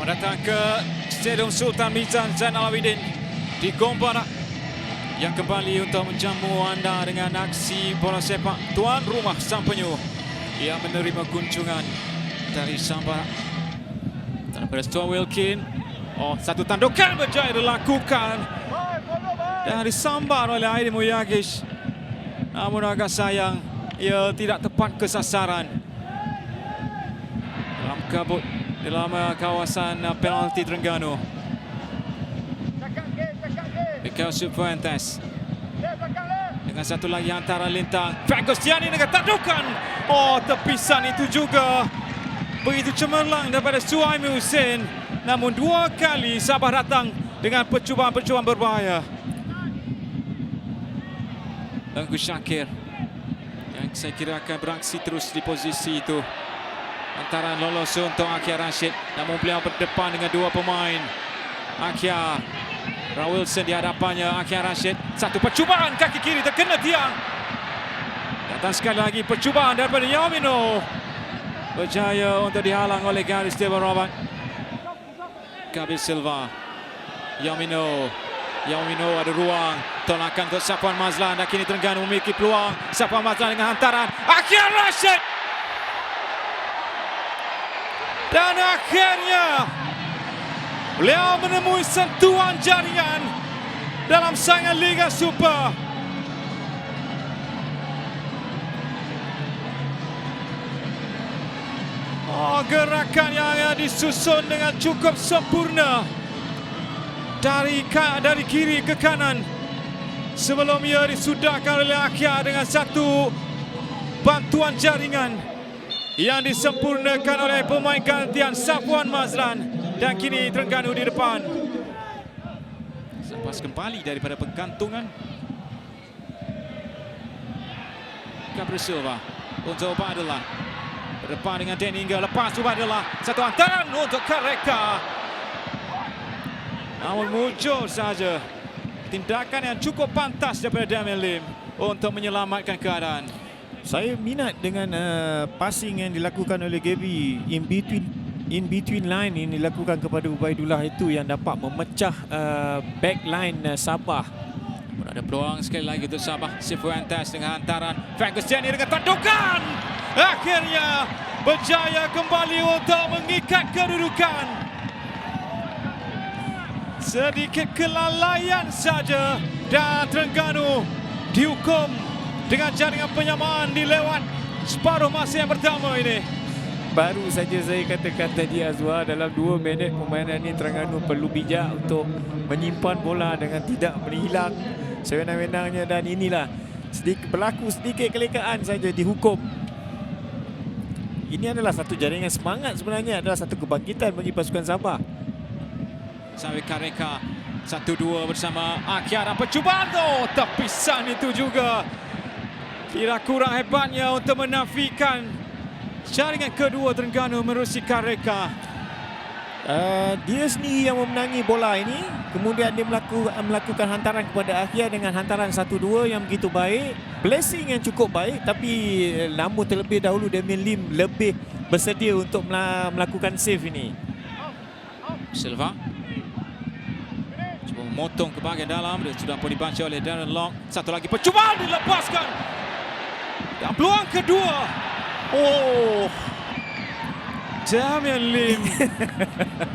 datang ke Stadium Sultan Mizan Zainal Abidin di Gombak yang kembali untuk menjamu anda dengan aksi bola sepak tuan rumah Sang Penyu yang menerima kunjungan dari Sambar. Daripada Stuart Wilkin, satu tandukan berjaya dilakukan dan disambar oleh Aidil Muyagish. Namun agak sayang, ia tidak tepat ke sasaran. Dalam kabut dalam kawasan penalti Terengganu. Miguel Cifuentes dengan satu lagi hantaran lintang. Fagustiani dengan tandukan. Tepisan itu juga begitu cemerlang daripada Suhaimi Husin. Namun dua kali Sabah datang dengan percubaan-percubaan berbahaya. Tengku Syakir yang saya kira akan beraksi terus di posisi itu. Hantaran lolos untuk Akia Rashid, namun beliau berdepan dengan dua pemain. Akia Wilson di hadapannya. Akia Rashid, satu percubaan kaki kiri terkena tiang. Datang sekali lagi percubaan daripada Yaumino, berjaya untuk dihalang oleh Gary Steven Robert. Gabriel Silva, Yaumino ada ruang. Tolakan untuk Safwan Mazlan dan kini Terengganu memiliki peluang. Safwan Mazlan dengan hantaran Akia Rashid. Dan akhirnya beliau menemui sentuhan jaringan dalam saingan Liga Super. Gerakan yang disusun dengan cukup sempurna dari kiri ke kanan sebelum ia disudahkan oleh Akia dengan satu bantuan jaringan yang disempurnakan oleh pemain gantian Safwan Mazlan. Dan kini Terengganu di depan. Selepas kembali daripada penggantungan, Gabriel Silva untuk Ubaidillah. Berdepan dengan Danny Inga. Lepas Ubaidillah, satu hantaran untuk Kareka. Namun muncul saja tindakan yang cukup pantas daripada Damian Lim untuk menyelamatkan keadaan. Saya minat dengan passing yang dilakukan oleh Gaby in between line ini dilakukan kepada Ubaidillah, itu yang dapat memecah back line Sabah. Ada peluang sekali lagi untuk Sabah. Cifuentes dengan hantaran. Fagustiani dengan tandukan. Akhirnya berjaya kembali untuk mengikat kedudukan. Sedikit kelalaian saja dan Terengganu dihukum dengan jaringan penyamaan di lewat separuh masa yang pertama ini. Baru saja saya katakan tadi, Azwar, dalam 2 minit permainan ini Terengganu perlu bijak untuk menyimpan bola dengan tidak menghilang sewenang-wenangnya, dan inilah berlaku sedikit kelekaan saja dihukum. Ini adalah satu jaringan semangat, sebenarnya adalah satu kebangkitan bagi pasukan Sabah. Sampai Kareka 1-2 bersama Akia dan percubaan tepisan itu juga kira kurang hebatnya untuk menafikan jaringan kedua Terengganu menerusi Kareka. Dia sendiri yang memenangi bola ini. Kemudian dia melakukan hantaran kepada Akia dengan hantaran 1-2 yang begitu baik. Blessing yang cukup baik. Tapi namun terlebih dahulu Damian Lim lebih bersedia untuk melakukan save ini. Silva cuba memotong ke bahagian dalam. Dia sudah pun dibaca oleh Darren Lock. Satu lagi percubaan dilepaskan. Dan peluang kedua. Damian Lim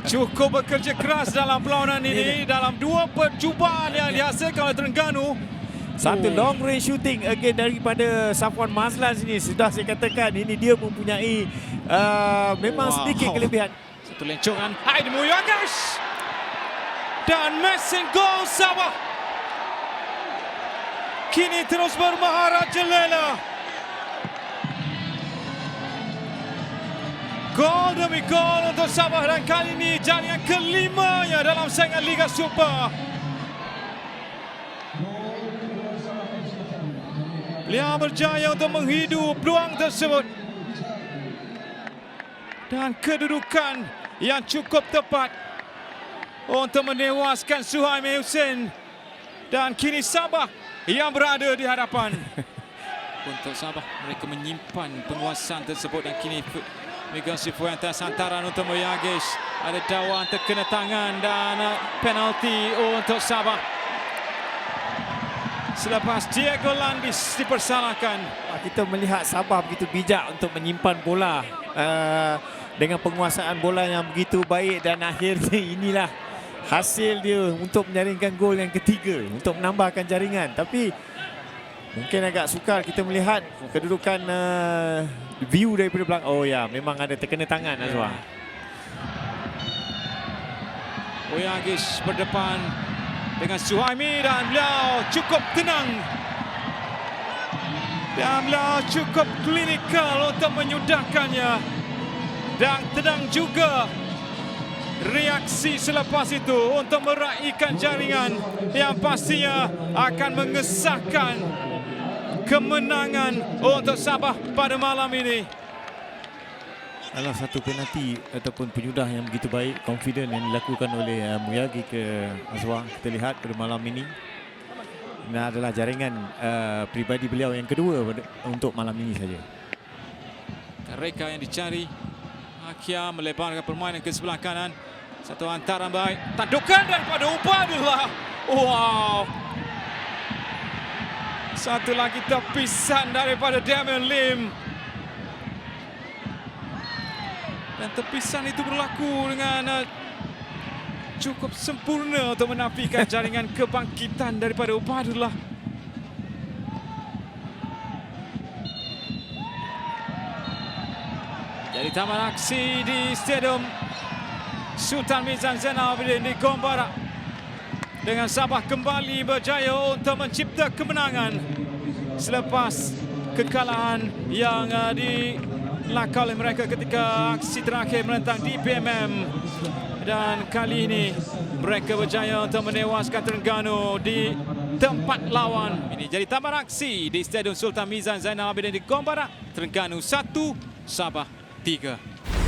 cukup bekerja keras dalam perlawanan ini. Dalam 2 percubaan yang dihasilkan oleh Terengganu. Satu long range shooting again daripada Safwan Mazlan sini. Sudah saya katakan, ini dia mempunyai memang sedikit kelebihan. Satu lencongan Aidil Muyagish dan missing goal Sabah. Kini terus bermaharat jelela. Gol demi gol untuk Sabah dan kali ini jaringan kelimanya dalam saingan Liga Super. Beliau berjaya untuk menghidu peluang tersebut. Dan kedudukan yang cukup tepat untuk menewaskan Suhaimi Husin. Dan kini Sabah yang berada di hadapan. Untuk Sabah, mereka menyimpan penguasaan tersebut dan kini Miguel Cifuentes hantaran untuk Muyagish. Ada dakwaan terkena tangan dan penalti untuk Sabah. Selepas Diego Landis dipersalahkan. Kita melihat Sabah begitu bijak untuk menyimpan bola dengan penguasaan bola yang begitu baik, dan akhirnya inilah hasil dia untuk menjaringkan gol yang ketiga untuk menambahkan jaringan. Tapi mungkin agak sukar kita melihat kedudukan view daripada belakang. Oh ya, memang ada terkena tangan Azwar. Oyagis berdepan dengan Suhaimi dan beliau cukup tenang. Dan beliau cukup klinikal untuk menyudahkannya. Dan tenang juga reaksi selepas itu untuk meraihkan jaringan yang pastinya akan mengesahkan kemenangan untuk Sabah pada malam ini. Adalah satu penalti ataupun penyudah yang begitu baik, confident yang dilakukan oleh Muyagi ke Azwar. Kita lihat pada malam ini. Ini adalah jaringan pribadi beliau yang kedua untuk malam ini saja. Reka yang dicari. Akia melebarkan permainan ke sebelah kanan. Satu hantaran baik. Tandukan daripada Ubadillah. Wow. Satu lagi tepisan daripada Damian Lim. Dan tepisan itu berlaku dengan cukup sempurna untuk menafikan jaringan kebangkitan daripada Ubadillah. Jadi taman aksi di Stadium Sultan Mizan Zainal Abidin di Gombara. Dengan Sabah kembali berjaya untuk mencipta kemenangan selepas kekalahan yang dilakar oleh mereka ketika aksi terakhir menentang DPMM. Dan kali ini mereka berjaya untuk menewaskan Terengganu di tempat lawan. Ini jadi taman aksi di Stadium Sultan Mizan Zainal Abidin di Gombara. Terengganu 1, Sabah 3.